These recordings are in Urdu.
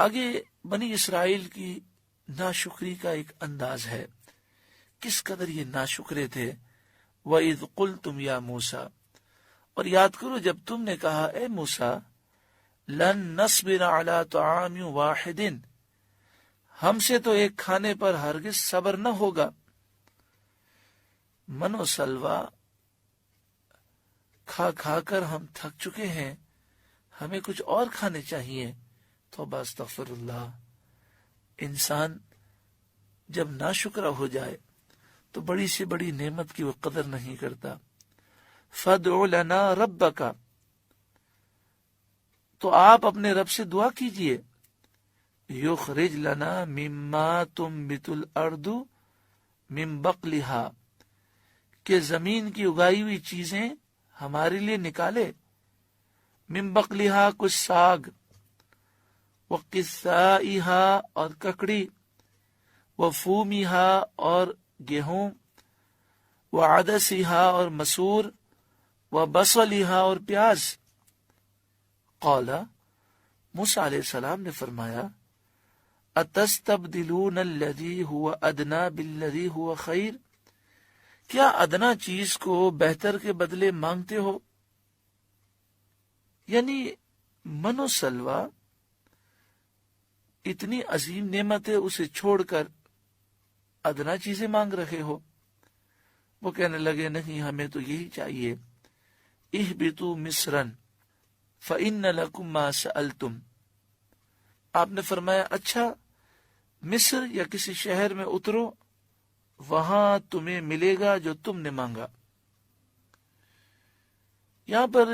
آگے بنی اسرائیل کی ناشکری کا ایک انداز ہے، کس قدر یہ ناشکرے تھے۔ وَإِذْ قُلْتُمْ يَا مُوسَىٰ، اور یاد کرو جب تم نے کہا اے موسیٰ، لَن نَصْبِرَ عَلَىٰ طَعَامٍ وَاحِدٍ، ہم سے تو ایک کھانے پر ہرگز صبر نہ ہوگا۔ من و سلوہ کھا کھا کر ہم تھک چکے ہیں، ہمیں کچھ اور کھانے چاہیے۔ توبہ استغفر اللہ۔ انسان جب ناشکرا ہو جائے تو بڑی سے بڑی نعمت کی وہ قدر نہیں کرتا۔ فَادْعُ لَنَا رَبَّكَ، تو آپ اپنے رب سے دعا کیجئے۔ یخرج لنا مما تنبت الارض من بقلها، کہ زمین کی اگائی ہوئی چیزیں ہمارے لیے نکالے۔ من بقلها کچھ ساگ، وقثائها اور ککڑی، وفومها اور گیہوں، وعدسها اور مسور، وبصلها اور پیاز۔ قال، موسیٰ علیہ السلام نے فرمایا، اتستبدلون الذی هو ادنی بالذی هو خیر، کیا ادنا چیز کو بہتر کے بدلے مانگتے ہو؟ یعنی من و سلوہ اتنی عظیم نعمت ہے، اسے چھوڑ کر ادنا چیزیں مانگ رہے ہو۔ وہ کہنے لگے نہیں، ہمیں تو یہی چاہیے۔ اہبطوا مصرا فإن لکم ما سألتم، آپ نے فرمایا اچھا مصر یا کسی شہر میں اترو، وہاں تمہیں ملے گا جو تم نے مانگا۔ یہاں پر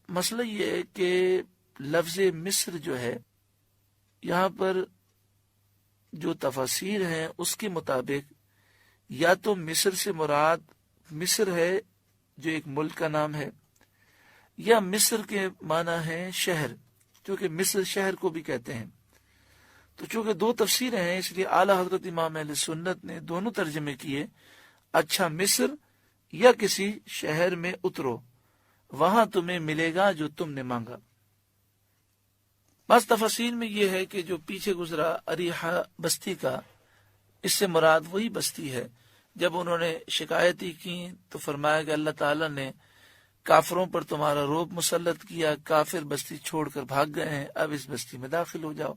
مسئلہ یہ ہے کہ لفظ مصر جو ہے، یہاں پر جو تفاسیر ہیں اس کے مطابق یا تو مصر سے مراد مصر ہے جو ایک ملک کا نام ہے، یا مصر کے معنی ہے شہر، کیونکہ مصر شہر کو بھی کہتے ہیں۔ تو چونکہ دو تفسیریں ہیں، اس لیے اعلیٰ حضرت امام اہل سنت نے دونوں ترجمے کیے، اچھا مصر یا کسی شہر میں اترو، وہاں تمہیں ملے گا جو تم نے مانگا۔ بعض تفاسیر میں یہ ہے کہ جو پیچھے گزرا اریحہ بستی کا، اس سے مراد وہی بستی ہے۔ جب انہوں نے شکایتی کی تو فرمایا کہ اللہ تعالیٰ نے کافروں پر تمہارا رعب مسلط کیا، کافر بستی چھوڑ کر بھاگ گئے ہیں، اب اس بستی میں داخل ہو جاؤ۔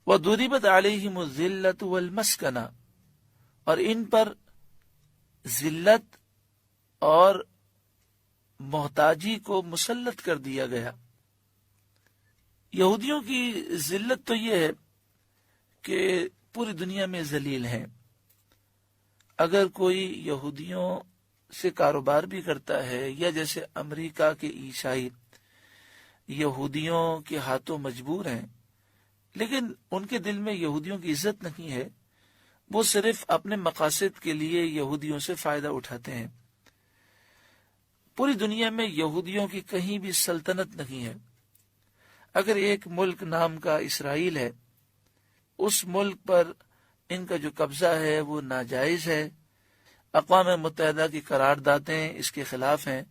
وَضُرِبَتْ عَلَيْهِمُ الذِّلَّةُ وَالْمَسْكَنَةُ، اور ان پر ذلت اور محتاجی کو مسلط کر دیا گیا۔ یہودیوں کی ذلت تو یہ ہے کہ پوری دنیا میں ذلیل ہیں۔ اگر کوئی یہودیوں سے کاروبار بھی کرتا ہے، یا جیسے امریکہ کے عیسائی یہودیوں کے ہاتھوں مجبور ہیں، لیکن ان کے دل میں یہودیوں کی عزت نہیں ہے، وہ صرف اپنے مقاصد کے لیے یہودیوں سے فائدہ اٹھاتے ہیں۔ پوری دنیا میں یہودیوں کی کہیں بھی سلطنت نہیں ہے۔ اگر ایک ملک نام کا اسرائیل ہے، اس ملک پر ان کا جو قبضہ ہے وہ ناجائز ہے، اقوام متحدہ کی قراردادیں اس کے خلاف ہیں۔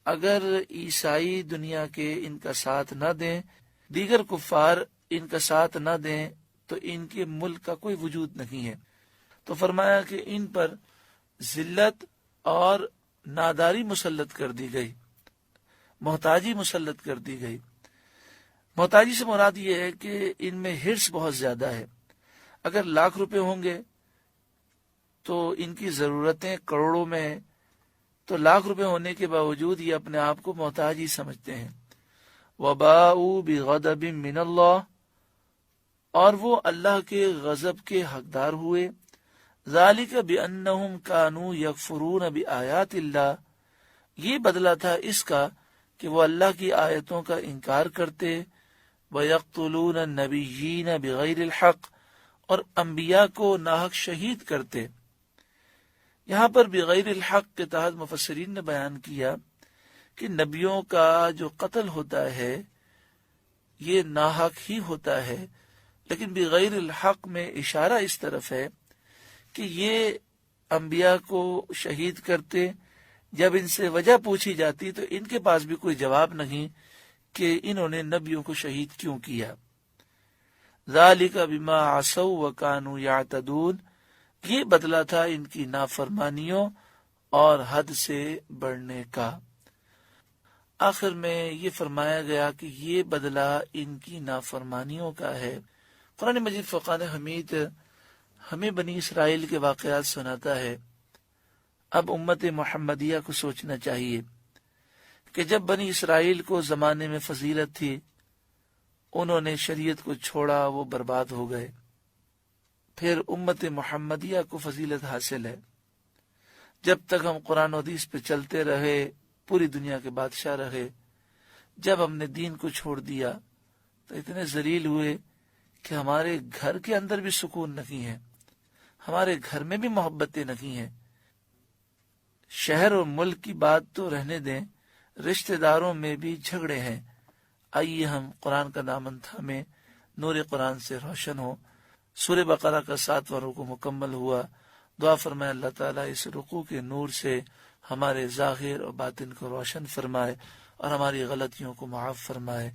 اگر عیسائی دنیا کے ان کا ساتھ نہ دیں، دیگر کفار ان کا ساتھ نہ دیں، تو ان کے ملک کا کوئی وجود نہیں ہے۔ تو فرمایا کہ ان پر ذلت اور ناداری مسلط کر دی گئی، محتاجی مسلط کر دی گئی۔ محتاجی سے مراد یہ ہے کہ ان میں ہرس بہت زیادہ ہے۔ اگر لاکھ روپے ہوں گے تو ان کی ضرورتیں کروڑوں میں ہیں، تو لاکھ روپے ہونے کے باوجود یہ اپنے آپ کو محتاج ہی سمجھتے ہیں۔ وَبَاءُوا بِغَضَبٍ مِّنَ اللَّهِ، اور وہ اللہ کے غضب کے حقدار ہوئے۔ ذَلِكَ بِأَنَّهُمْ كَانُوا يَكْفُرُونَ بِآيَاتِ اللَّهِ، یہ بدلہ تھا اس کا کہ وہ اللہ کی آیتوں کا انکار کرتے۔ وَيَقْتُلُونَ النَّبِيِّينَ بِغَيْرِ الْحَقِّ، اور انبیاء کو ناحق شہید کرتے۔ یہاں پر بغیر الحق کے تحت مفسرین نے بیان کیا کہ نبیوں کا جو قتل ہوتا ہے یہ ناحق ہی ہوتا ہے، لیکن بغیر الحق میں اشارہ اس طرف ہے کہ یہ انبیاء کو شہید کرتے۔ جب ان سے وجہ پوچھی جاتی تو ان کے پاس بھی کوئی جواب نہیں کہ انہوں نے نبیوں کو شہید کیوں کیا. ذالک بما عصوا وکانوا یعتدون، یہ بدلہ تھا ان کی نافرمانیوں اور حد سے بڑھنے کا. آخر میں یہ فرمایا گیا کہ یہ بدلہ ان کی نافرمانیوں کا ہے. قرآن مجید فرقان حمید ہمیں بنی اسرائیل کے واقعات سناتا ہے. اب امت محمدیہ کو سوچنا چاہیے کہ جب بنی اسرائیل کو زمانے میں فضیلت تھی، انہوں نے شریعت کو چھوڑا، وہ برباد ہو گئے. پھر امت محمدیہ کو فضیلت حاصل ہے. جب تک ہم قرآن و حدیث پہ چلتے رہے، پوری دنیا کے بادشاہ رہے. جب ہم نے دین کو چھوڑ دیا تو اتنے ذلیل ہوئے کہ ہمارے گھر کے اندر بھی سکون نہیں ہے، ہمارے گھر میں بھی محبتیں نہیں ہیں. شہر اور ملک کی بات تو رہنے دیں، رشتہ داروں میں بھی جھگڑے ہیں. آئیے ہم قرآن کا دامن تھامیں، نور قرآن سے روشن ہو. سورہ بقرہ کا 7واں رکوع مکمل ہوا. دعا فرمائے اللہ تعالیٰ اس رکوع کے نور سے ہمارے ظاہر اور باطن کو روشن فرمائے اور ہماری غلطیوں کو معاف فرمائے.